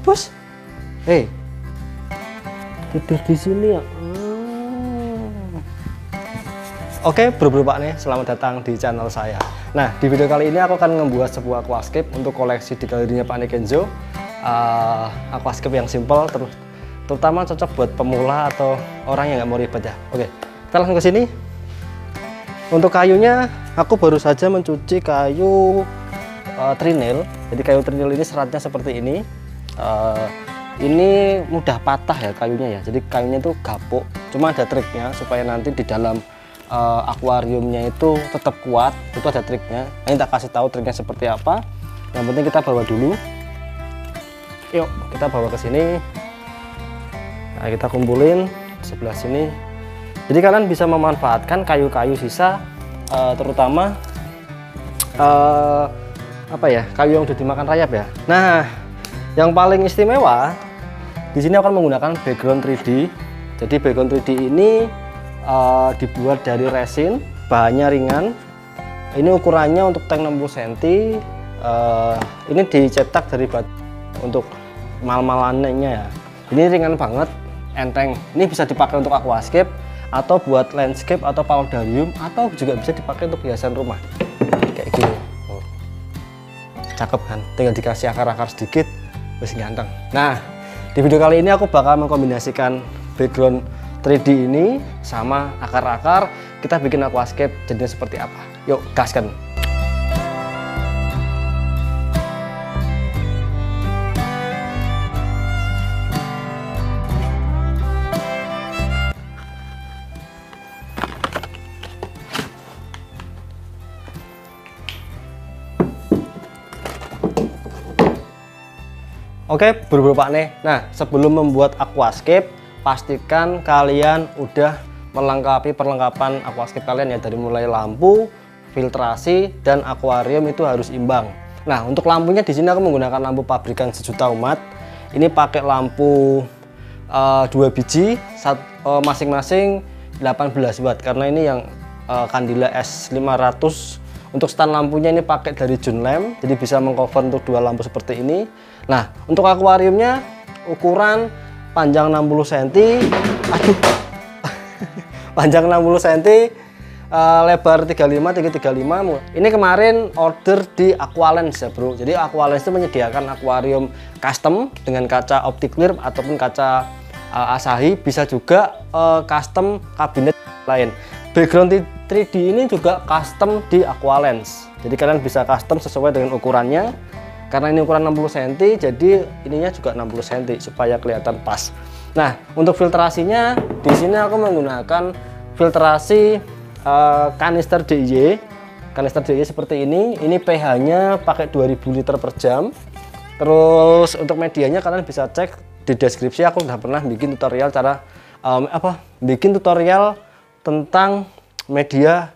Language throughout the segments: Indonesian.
bos? Tidur di sini ya. Oke, bro Pak nih, selamat datang di channel saya. Nah, di video kali ini aku akan membuat sebuah aquascape untuk koleksi di galerinya Pak Ane Kenzo. Aquascape yang simple, terutama cocok buat pemula atau orang yang nggak mau ribet ya. Oke, kita langsung ke sini. Untuk kayunya, aku baru saja mencuci kayu trinil. Jadi kayu trinil ini seratnya seperti ini. Ini mudah patah ya kayunya ya. Jadi kayunya itu gapuk. Cuma ada triknya supaya nanti di dalam akuariumnya itu tetap kuat. Itu ada triknya. Ini tak kasih tahu triknya seperti apa. Yang penting kita bawa dulu. Yuk kita bawa ke sini. Nah, kita kumpulin sebelah sini. Jadi kalian bisa memanfaatkan kayu-kayu sisa, terutama kayu yang udah dimakan rayap ya. Nah, yang paling istimewa di sini akan menggunakan background 3D. Jadi background 3D ini dibuat dari resin, bahannya ringan. Ini ukurannya untuk tank 60 cm. Ini dicetak dari batu untuk mal-malannya ya. Ini ringan banget, enteng. Ini bisa dipakai untuk aquascape atau buat landscape atau paudarium, atau juga bisa dipakai untuk hiasan rumah. Kayak gini. Oh. Cakep kan? Tinggal dikasih akar-akar sedikit, wis ganteng. Nah, di video kali ini aku bakal mengkombinasikan background 3D ini sama akar-akar. Kita bikin aquascape jadinya seperti apa. Yuk, gaskan. Oke, buru-buru Pak nih. Nah, sebelum membuat aquascape, pastikan kalian udah melengkapi perlengkapan aquascape kalian ya, dari mulai lampu, filtrasi, dan akuarium itu harus imbang. Nah, untuk lampunya di sini aku menggunakan lampu pabrikan sejuta umat. Ini pakai lampu 2 biji, masing-masing 18 watt karena ini yang Candila S500. Untuk stand lampunya ini pakai dari Junlamp, jadi bisa mengcover untuk 2 lampu seperti ini. Nah, untuk akuariumnya ukuran panjang 60 cm, panjang 60 cm, lebar 35, tinggi 35. Ini kemarin order di Aqualens ya bro. Jadi Aqualens itu menyediakan akuarium custom dengan kaca optic clear ataupun kaca Asahi, bisa juga custom kabinet lain. Background 3D ini juga custom di Aqualens. Jadi kalian bisa custom sesuai dengan ukurannya. Karena ini ukuran 60 cm, jadi ininya juga 60 cm supaya kelihatan pas. Nah, untuk filtrasinya di sini aku menggunakan filtrasi kanister DIY. Kanister DIY seperti ini. Ini pH-nya pakai 2000 liter per jam. Terus untuk medianya kalian bisa cek di deskripsi. Aku udah pernah bikin tutorial cara bikin tutorial tentang media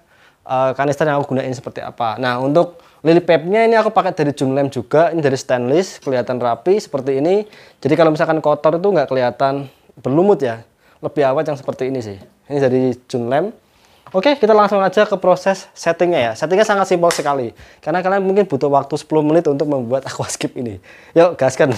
kanister yang aku gunain seperti apa. Nah, untuk lily pad-nya ini aku pakai dari Junlamp juga. Ini dari stainless, kelihatan rapi seperti ini. Jadi kalau misalkan kotor itu nggak kelihatan berlumut ya. Lebih awet yang seperti ini sih. Ini dari Junlamp. Oke, kita langsung aja ke proses settingnya ya. Settingnya sangat simpel sekali. Karena kalian mungkin butuh waktu 10 menit untuk membuat aquascape ini. Yuk, gaskan.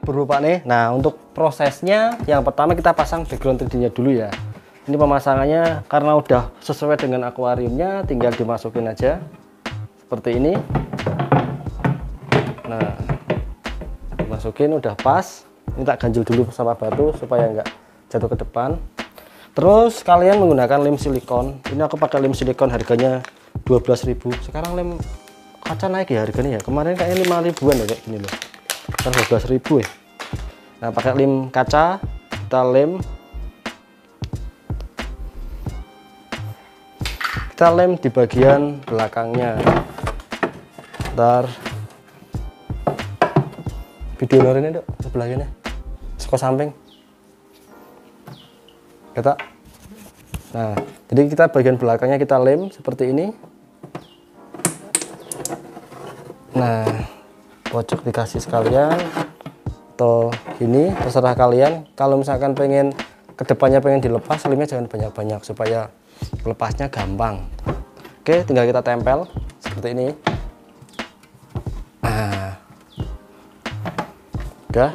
Berupa nih. Nah, untuk prosesnya yang pertama kita pasang background 3D-nya dulu ya. Ini pemasangannya karena udah sesuai dengan akuariumnya, tinggal dimasukin aja seperti ini. Nah, dimasukin udah pas. Ini tak ganjel dulu sama batu supaya nggak jatuh ke depan. Terus kalian menggunakan lem silikon. Ini aku pakai lem silikon, harganya 12.000. Sekarang lem kaca naik ya harganya ya. Kemarin kayaknya 5 ribuan ya kayak gini loh. Kan 12.000 ya. Nah, pakai lem kaca, kita lem di bagian belakangnya. Ntar video ini dok sebelahnya, ke samping. Kita. Nah, jadi kita bagian belakangnya kita lem seperti ini. Nah, pojok dikasih sekalian atau gini, terserah kalian. Kalau misalkan pengen kedepannya pengen dilepas, lemnya jangan banyak-banyak supaya lepasnya gampang. Oke, tinggal kita tempel seperti ini. Nah, udah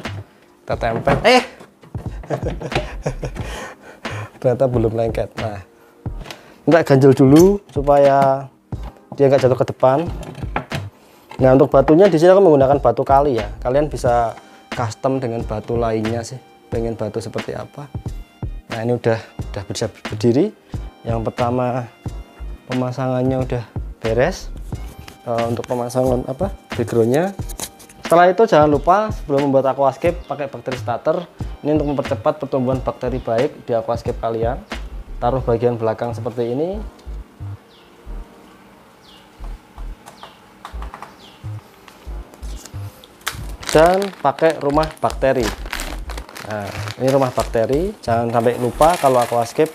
kita tempel. Ternyata belum lengket. Nah, kita ganjel dulu supaya dia nggak jatuh ke depan. Nah, untuk batunya di sini aku menggunakan batu kali ya. Kalian bisa custom dengan batu lainnya sih. Pengen batu seperti apa? Nah, ini udah bisa berdiri. Yang pertama pemasangannya udah beres. Untuk pemasangan backgroundnya. Setelah itu jangan lupa sebelum membuat aquascape pakai bakteri starter. Ini untuk mempercepat pertumbuhan bakteri baik di aquascape kalian. Taruh bagian belakang seperti ini. Dan pakai rumah bakteri. Nah, ini rumah bakteri, jangan sampai lupa kalau aquascape.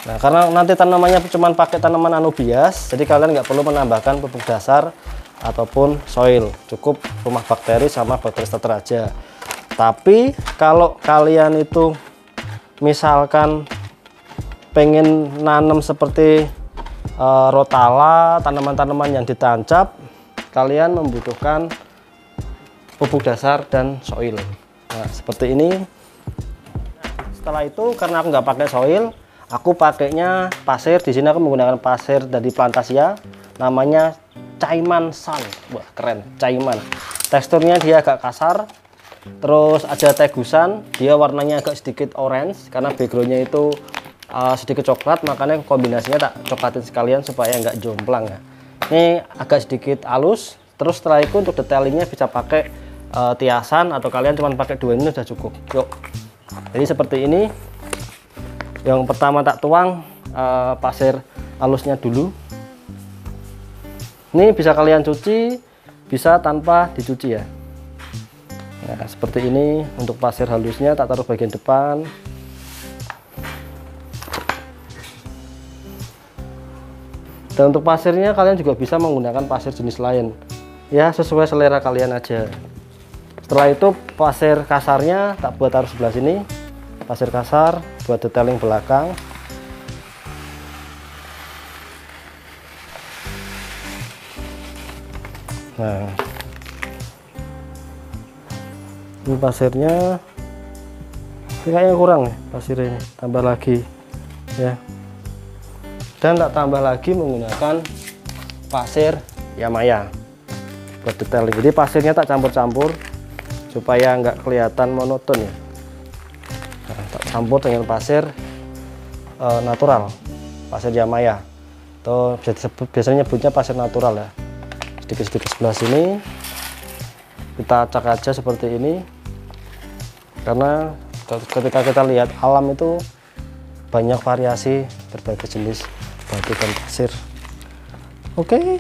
Nah, karena nanti tanamannya cuma pakai tanaman anubias, jadi kalian nggak perlu menambahkan pupuk dasar ataupun soil, cukup rumah bakteri sama bakteri starter aja. Tapi kalau kalian itu misalkan pengen nanam seperti rotala, tanaman-tanaman yang ditancap, kalian membutuhkan pupuk dasar dan soil. Nah, seperti ini. Setelah itu, karena aku nggak pakai soil, aku pakainya pasir. Di sini aku menggunakan pasir dari Plantasia, namanya Caiman Sun. Wah, keren, Caiman. Teksturnya dia agak kasar. Terus ada tegusan, dia warnanya agak sedikit orange karena backgroundnya itu sedikit coklat, makanya kombinasinya tak coklatin sekalian supaya nggak jomplang ya. Ini agak sedikit halus. Terus setelah itu untuk detailingnya bisa pakai tiasan atau kalian cuma pakai 2 ini sudah cukup. Yuk, jadi seperti ini. Yang pertama tak tuang pasir halusnya dulu. Ini bisa kalian cuci, bisa tanpa dicuci ya. Nah, seperti ini untuk pasir halusnya tak taruh bagian depan. Dan untuk pasirnya kalian juga bisa menggunakan pasir jenis lain. Ya, sesuai selera kalian aja. Setelah itu pasir kasarnya tak buat taruh sebelah sini. Pasir kasar buat detailing belakang. Nah, ini pasirnya kayaknya kurang ya pasirnya ini, tambah lagi ya. Dan tak tambah lagi menggunakan pasir Yamaya buat detailing. Jadi pasirnya tak campur-campur supaya nggak kelihatan monoton ya. Nah, tak campur dengan pasir natural, pasir Yamaya, atau biasanya nyebutnya pasir natural ya. Sedikit-sedikit sebelah sini kita acak aja seperti ini, karena ketika kita lihat alam itu banyak variasi berbagai jenis batu dan pasir. Oke.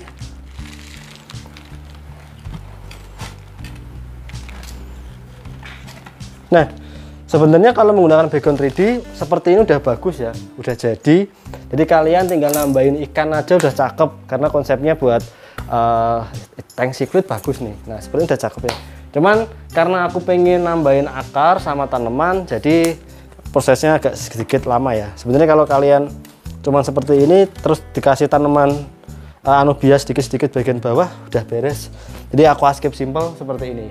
Nah, sebenarnya kalau menggunakan background 3D seperti ini udah bagus ya, udah jadi. Jadi kalian tinggal nambahin ikan aja udah cakep, karena konsepnya buat tank cichlid bagus nih. Nah, seperti udah cakep ya. Cuman karena aku pengen nambahin akar sama tanaman, jadi prosesnya agak sedikit lama ya. Sebenarnya kalau kalian cuman seperti ini terus dikasih tanaman anubias sedikit-sedikit bagian bawah udah beres. Jadi aquascape simple seperti ini.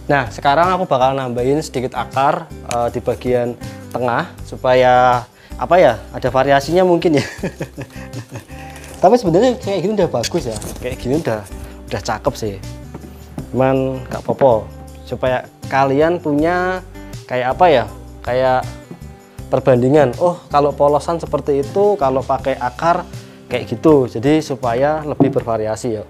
Nah, sekarang aku bakal nambahin sedikit akar di bagian tengah supaya apa ya, ada variasinya mungkin ya. Tapi sebenarnya kayak gini udah bagus ya, kayak gini udah cakep sih. Cuman gak apa-apa, supaya kalian punya kayak apa ya, kayak perbandingan. Oh, kalau polosan seperti itu, kalau pakai akar kayak gitu. Jadi supaya lebih bervariasi ya.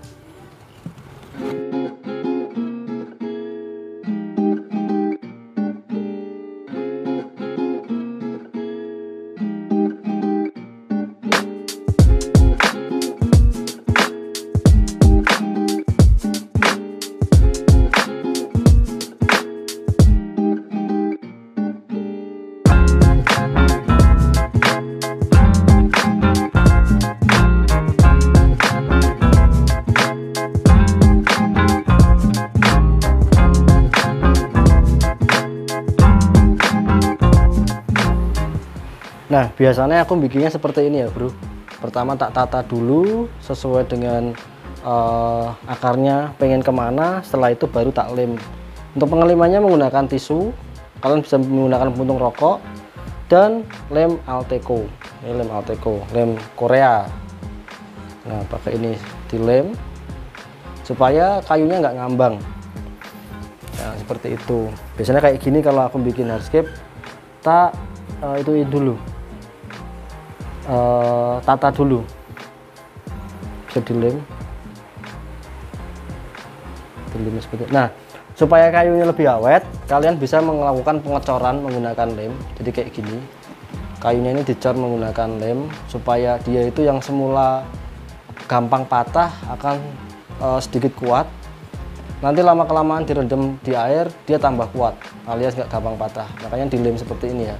Nah, biasanya aku bikinnya seperti ini ya bro. Pertama tak tata dulu sesuai dengan akarnya pengen kemana, setelah itu baru tak lem. Untuk pengelimannya menggunakan tisu, kalian bisa menggunakan puntung rokok dan lem Alteco. Ini lem Alteco, lem Korea. Nah, pakai ini dilem supaya kayunya nggak ngambang. Nah, seperti itu. Biasanya kayak gini kalau aku bikin hardscape, tak ituin dulu, tata dulu, bisa dilem seperti itu. Nah, supaya kayunya lebih awet, kalian bisa melakukan pengecoran menggunakan lem. Jadi kayak gini, kayunya ini dicor menggunakan lem supaya dia itu yang semula gampang patah akan sedikit kuat. Nanti lama kelamaan direndam di air, dia tambah kuat alias nggak gampang patah. Makanya dilem seperti ini ya.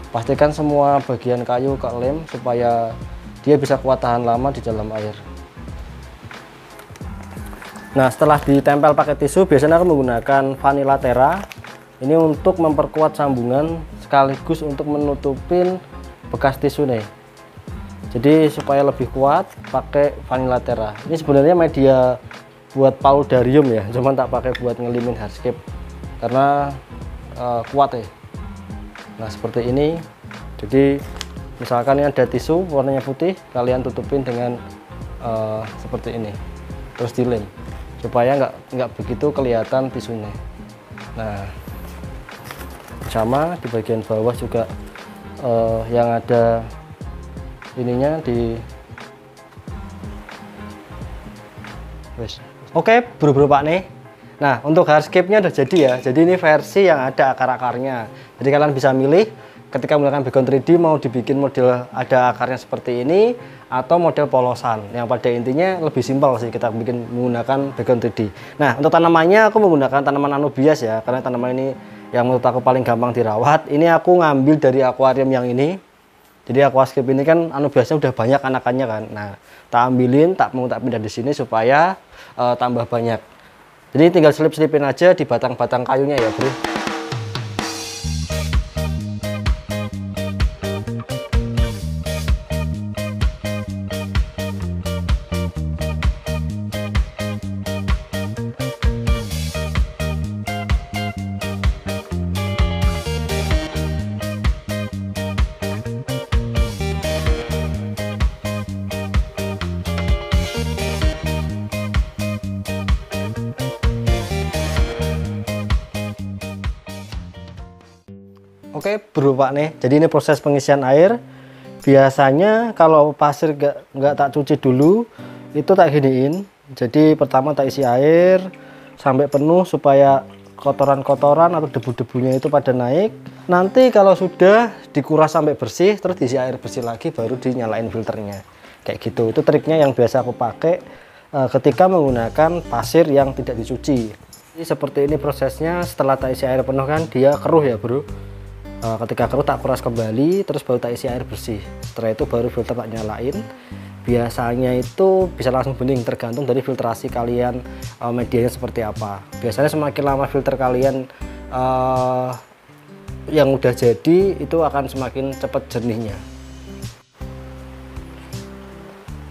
Pastikan semua bagian kayu ke lem supaya dia bisa kuat tahan lama di dalam air. Nah, setelah ditempel pakai tisu, biasanya aku menggunakan Vanilla Terra. Ini untuk memperkuat sambungan sekaligus untuk menutupin bekas tisu nih. Jadi supaya lebih kuat pakai Vanilla Terra. Ini sebenarnya media buat paludarium ya, cuman tak pakai buat ngelimin hardscape karena kuat ya. Nah, seperti ini. Jadi misalkan ini ada tisu warnanya putih, kalian tutupin dengan seperti ini, terus dilem supaya nggak begitu kelihatan tisunya. Nah, sama di bagian bawah juga yang ada ininya di Oke bro pak nih. Nah, untuk hardscape-nya udah jadi ya. Jadi ini versi yang ada akar-akarnya. Jadi kalian bisa milih ketika menggunakan background 3D mau dibikin model ada akarnya seperti ini atau model polosan. Yang pada intinya lebih simpel sih kita bikin menggunakan background 3D. Nah, untuk tanamannya aku menggunakan tanaman anubias ya, karena tanaman ini yang menurut aku paling gampang dirawat. Ini aku ngambil dari akuarium yang ini. Jadi aquascape ini kan anubiasnya udah banyak anakannya kan. Nah, tak ambilin, tak pindah di sini supaya tambah banyak. Jadi tinggal selip-selipin aja di batang-batang kayunya ya bro. Oke bro pak nih, jadi ini proses pengisian air. Biasanya kalau pasir nggak tak cuci dulu, itu tak giniin. Jadi pertama tak isi air sampai penuh supaya kotoran-kotoran atau debu-debunya itu pada naik. Nanti kalau sudah dikuras sampai bersih, terus diisi air bersih lagi, baru dinyalain filternya. Kayak gitu, itu triknya yang biasa aku pakai ketika menggunakan pasir yang tidak dicuci. Jadi seperti ini prosesnya. Setelah tak isi air penuh kan dia keruh ya bro. Ketika keruh tak kuras kembali, terus baru tak isi air bersih. Setelah itu baru filter tak nyalain. Biasanya itu bisa langsung bening, tergantung dari filtrasi kalian medianya seperti apa. Biasanya semakin lama filter kalian yang udah jadi itu akan semakin cepat jernihnya.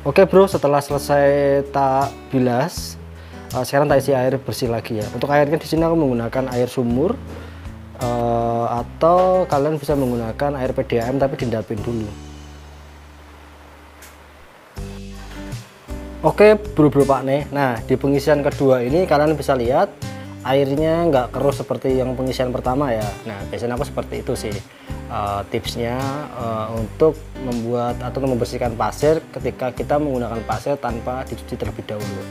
Oke bro, setelah selesai tak bilas, sekarang tak isi air bersih lagi ya. Untuk airnya di sini aku menggunakan air sumur. Atau kalian bisa menggunakan air PDAM tapi diendapin dulu. Oke bro pak nih. Nah, di pengisian kedua ini kalian bisa lihat airnya nggak keruh seperti yang pengisian pertama ya. Nah, biasanya aku seperti itu sih tipsnya untuk membuat atau membersihkan pasir ketika kita menggunakan pasir tanpa dicuci terlebih dahulu.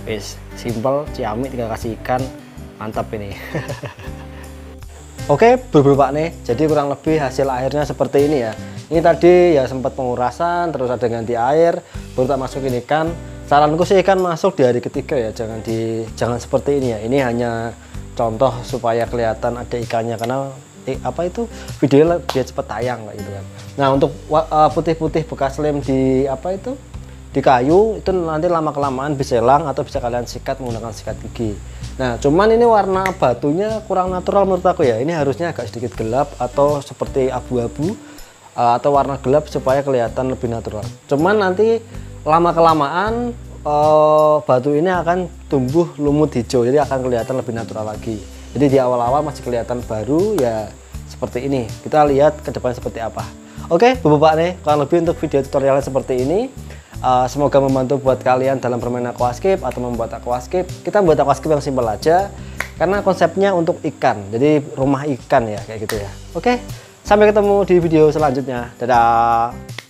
Wis simple, ciamik tinggal kasih ikan, mantap ini. Oke bro pak nih, jadi kurang lebih hasil airnya seperti ini ya. Ini tadi ya sempat pengurasan, terus ada ganti air, baru tak masukin ikan. Saranku sih ikan masuk di hari ketiga ya, jangan seperti ini ya. Ini hanya contoh supaya kelihatan ada ikannya, karena apa itu videonya biar cepat tayang gitu kan. Nah, untuk putih-putih bekas lem di apa itu di kayu itu nanti lama kelamaan bisa hilang atau bisa kalian sikat menggunakan sikat gigi. Nah, cuman ini warna batunya kurang natural menurut aku ya. Ini harusnya agak sedikit gelap atau seperti abu-abu atau warna gelap supaya kelihatan lebih natural. Cuman nanti lama kelamaan batu ini akan tumbuh lumut hijau, jadi akan kelihatan lebih natural lagi. Jadi di awal-awal masih kelihatan baru ya seperti ini. Kita lihat ke depan seperti apa. Oke, Bapak nih, kurang lebih untuk video tutorialnya seperti ini. Semoga membantu buat kalian dalam bermain aquascape atau membuat aquascape. Kita buat aquascape yang simpel aja, karena konsepnya untuk ikan, jadi rumah ikan ya, kayak gitu ya. Oke, sampai ketemu di video selanjutnya. Dadah.